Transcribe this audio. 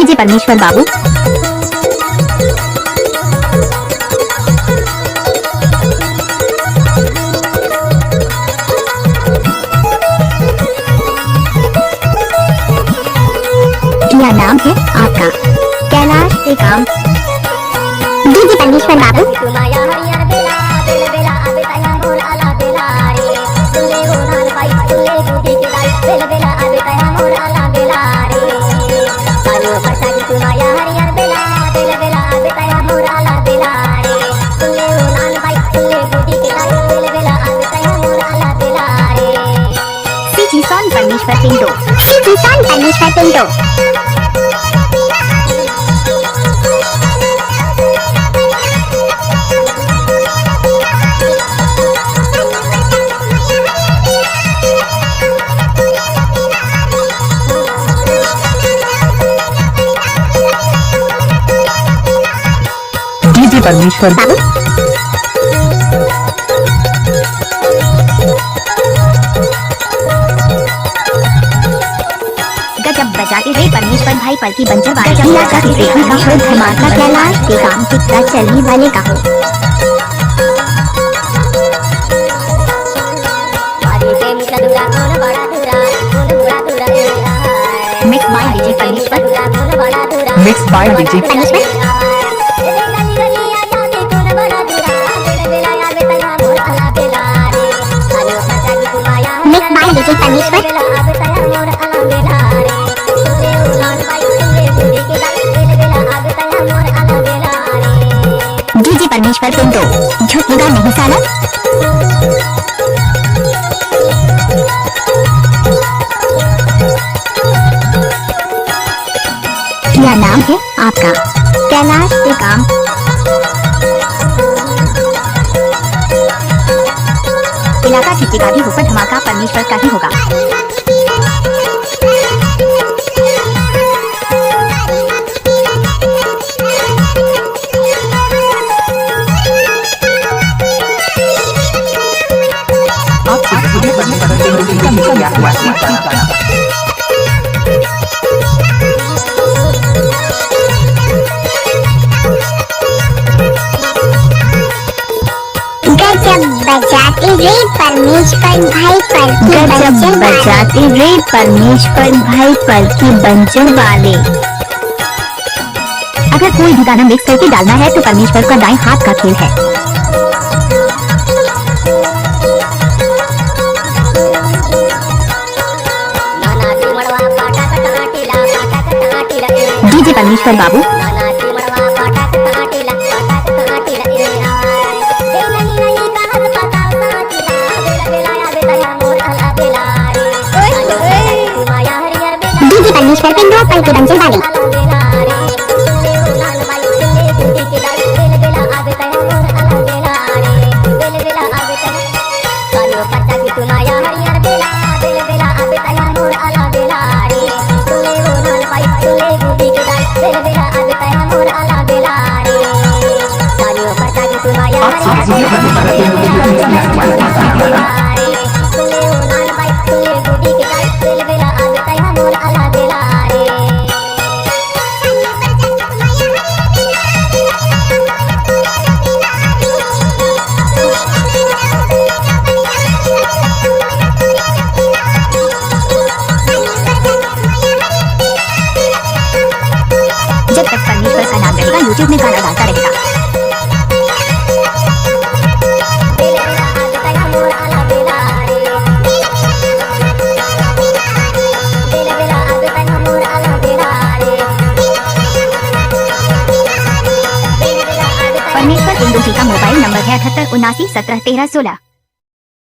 DJ परमेश्वर बाबू। क्या नाम है आपका? कैलाश टेकाम। डीजे परमेश्वर बाबू। परमेश्वर पिंटो। परमेश्वर पिंटो। डीजे परमेश्वर बाबू। गजब बजाते रे परमेश्वर भाई पल की बंजर धमाका कैलाश के काम कितना चलने वाले का हो। मिक्स बाय डीजे परमेश्वर। मिक्स बाय डीजे परमेश्वर। मिक्स बाय डीजे परमेश्वर। डीजे परमेश्वर पिंटो। झुकेगा नहीं साला। क्या नाम है आपका? कैलाश टेकाम। इलाका खिंचेगा भी ऊपर धमाका परमेश्वर का ही होगा। बजाते रे परमेश्वर भाई पल की बंजर वाले। अगर कोई भी गाना मिक्स करके डालना है तो परमेश्वर का दाएं हाथ का खेल है। डीजे परमेश्वर बाबू। डीजे परमेश्वर पिंटो पल के बंजर वाले। जब तक परमेश्वर का नाम रहेगा यूट्यूब में गाना डालता रहेगा। परमेश्वर पिंटो जी का मोबाइल नंबर है 78 79 17 13 16।